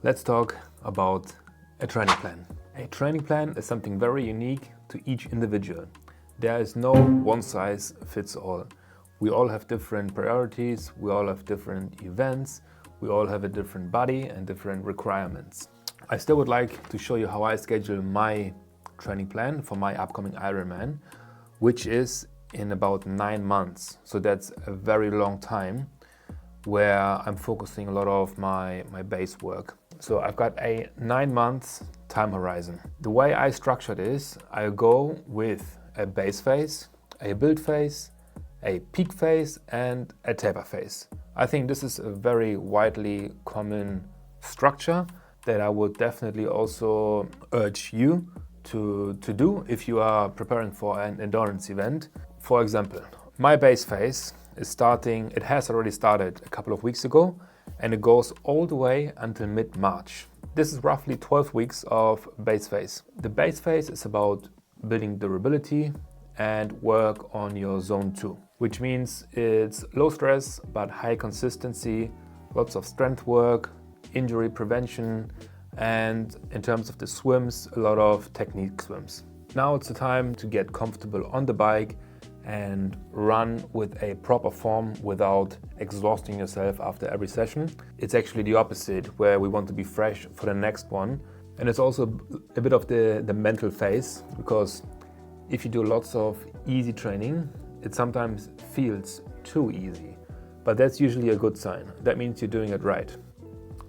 Let's talk about a training plan. A training plan is something very unique to each individual. There is no one size fits all. We all have different priorities, we all have different events, we all have a different body and different requirements. I still would like to show you how I schedule my training plan for my upcoming Ironman, which is in about 9 months. So that's a very long time where I'm focusing a lot of my base work. So I've got a 9 months time horizon. The way I structure this, I go with a base phase, a build phase, a peak phase and a taper phase. I think this is a very widely common structure that I would definitely also urge you to do if you are preparing for an endurance event. For example, my base phase is starting, it has already started a couple of weeks ago, and it goes all the way until mid-March. This is roughly 12 weeks of base phase. The base phase is about building durability and work on your zone 2, which means it's low stress but high consistency, lots of strength work, injury prevention, and in terms of the swims, a lot of technique swims. Now it's the time to get comfortable on the bike and run with a proper form without exhausting yourself after every session. It's actually the opposite, where we want to be fresh for the next one. And it's also a bit of the mental phase, because if you do lots of easy training, it sometimes feels too easy. But that's usually a good sign. That means you're doing it right.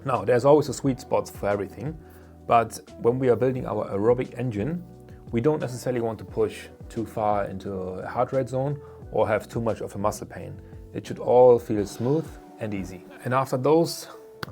Now, there's always a sweet spot for everything, but when we are building our aerobic engine, we don't necessarily want to push too far into a heart rate zone or have too much of a muscle pain. It should all feel smooth and easy. And after those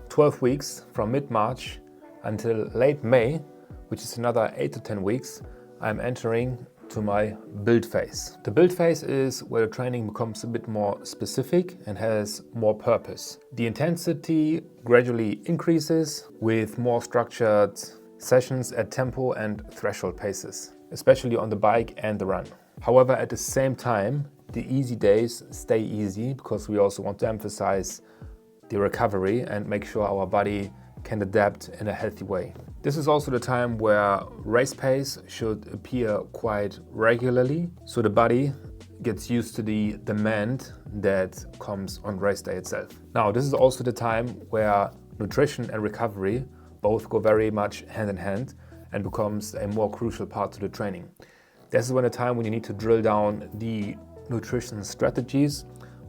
12 weeks from mid-March until late May, which is another 8 to 10 weeks, I'm entering to my build phase. The build phase is where the training becomes a bit more specific and has more purpose. The intensity gradually increases with more structured sessions at tempo and threshold paces, especially on the bike and the run. However, at the same time, the easy days stay easy because we also want to emphasize the recovery and make sure our body can adapt in a healthy way. This is also the time where race pace should appear quite regularly, so the body gets used to the demand that comes on race day itself. Now, this is also the time where nutrition and recovery both go very much hand in hand and becomes a more crucial part to the training. This is when a time when you need to drill down the nutrition strategies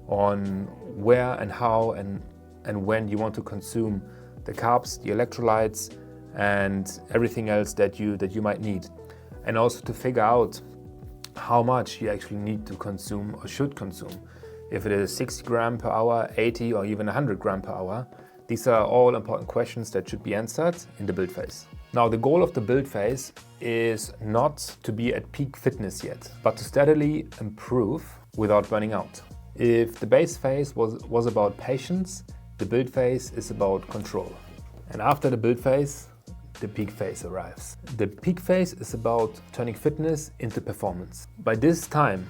on where and how and when you want to consume the carbs, the electrolytes, and everything else that you might need. And also to figure out how much you actually need to consume or should consume. If it is 60 grams per hour, 80 or even 100 grams per hour, these are all important questions that should be answered in the build phase. Now, the goal of the build phase is not to be at peak fitness yet, but to steadily improve without burning out. If the base phase was about patience, the build phase is about control. And after the build phase, the peak phase arrives. The peak phase is about turning fitness into performance. By this time,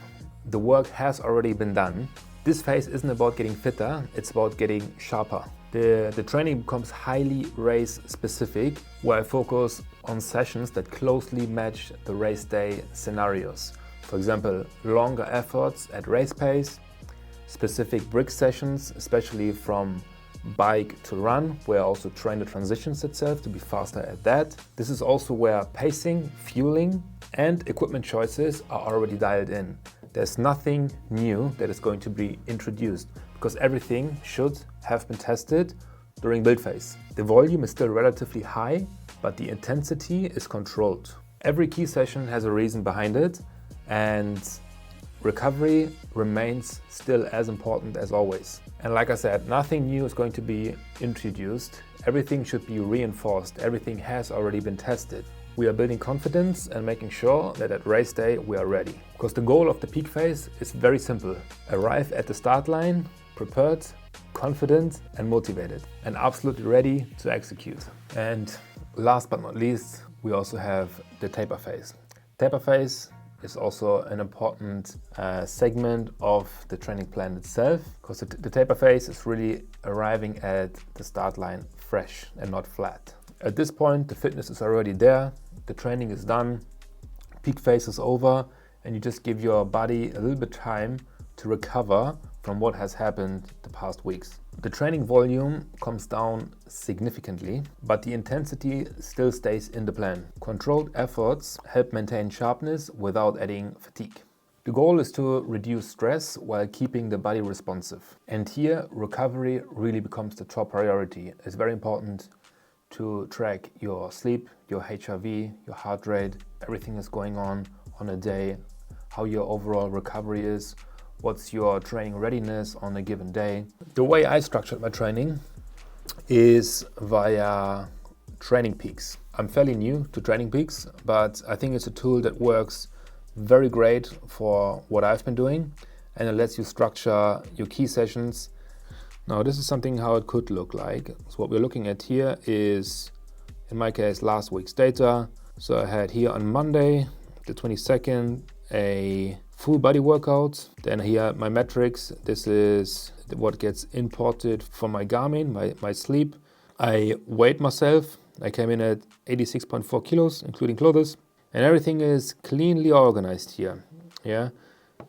the work has already been done. This phase isn't about getting fitter, it's about getting sharper. The training becomes highly race specific, where I focus on sessions that closely match the race day scenarios. For example, longer efforts at race pace, specific brick sessions, especially from bike to run, where I also train the transitions itself to be faster at that. This is also where pacing, fueling and equipment choices are already dialed in. There's nothing new that is going to be introduced because everything should have been tested during build phase. The volume is still relatively high, but the intensity is controlled. Every key session has a reason behind it, and recovery remains still as important as always. And like I said, nothing new is going to be introduced. Everything should be reinforced. Everything has already been tested. We are building confidence and making sure that at race day we are ready. Because the goal of the peak phase is very simple. Arrive at the start line, prepared, confident and motivated, and absolutely ready to execute. And last but not least, we also have the taper phase. Taper phase is also an important segment of the training plan itself, because the taper phase is really arriving at the start line fresh and not flat. At this point, the fitness is already there, the training is done, peak phase is over, and you just give your body a little bit time to recover from what has happened the past weeks. The training volume comes down significantly, but the intensity still stays in the plan. Controlled efforts help maintain sharpness without adding fatigue. The goal is to reduce stress while keeping the body responsive. And here, recovery really becomes the top priority. It's very important to track your sleep, your HRV, your heart rate, everything is going on a day, how your overall recovery is, what's your training readiness on a given day. The way I structured my training is via Training Peaks. I'm fairly new to Training Peaks, but I think it's a tool that works very great for what I've been doing, and it lets you structure your key sessions. Now this is something how it could look like. So what we're looking at here is, in my case, last week's data. So I had here on Monday, the 22nd, a full body workout. Then here my metrics. This is what gets imported from my Garmin, my sleep. I weighed myself. I came in at 86.4 kilos, including clothes. And everything is cleanly organized here. Yeah.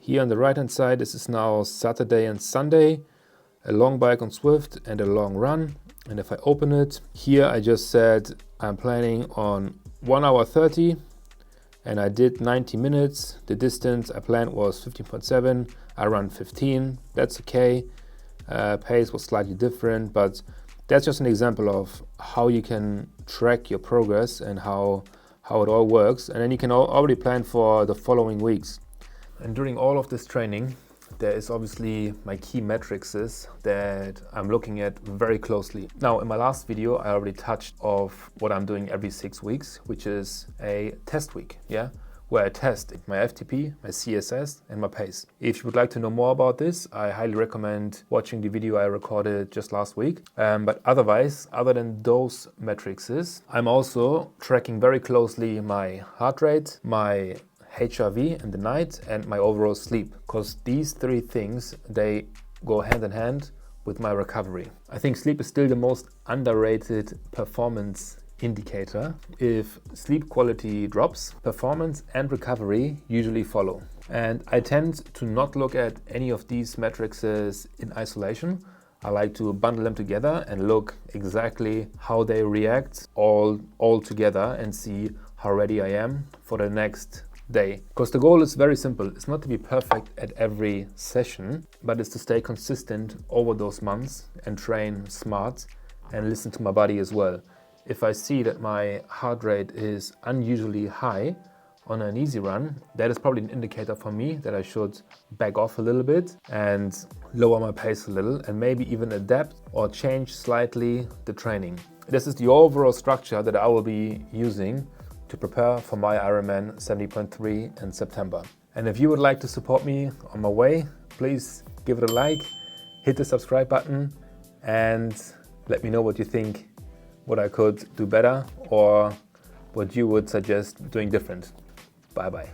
Here on the right hand side, this is now Saturday and Sunday. A long bike on Swift and a long run. And if I open it, here I just said I'm planning on 1 hour 30. And I did 90 minutes. The distance I planned was 15.7. I ran 15. That's okay. Pace was slightly different, but that's just an example of how you can track your progress and how it all works. And then you can already plan for the following weeks. And during all of this training, there is obviously my key metrics that I'm looking at very closely. Now, in my last video, I already touched of what I'm doing every 6 weeks, which is a test week, yeah, where I test my FTP, my CSS, and my pace. If you would like to know more about this, I highly recommend watching the video I recorded just last week. But otherwise, other than those metrics, I'm also tracking very closely my heart rate, my HRV in the night, and my overall sleep, because these three things, they go hand in hand with my recovery. I think sleep is still the most underrated performance indicator. If sleep quality drops, performance and recovery usually follow. And I tend to not look at any of these metrics in isolation. I like to bundle them together and look exactly how they react all together and see how ready I am for the next day. Because the goal is very simple. It's not to be perfect at every session, but it's to stay consistent over those months and train smart and listen to my body as well. If I see that my heart rate is unusually high on an easy run, that is probably an indicator for me that I should back off a little bit and lower my pace a little, and maybe even adapt or change slightly the training. This is the overall structure that I will be using to prepare for my Ironman 70.3 in September. And if you would like to support me on my way, please give it a like, hit the subscribe button, and let me know what you think, what I could do better or what you would suggest doing different. Bye bye.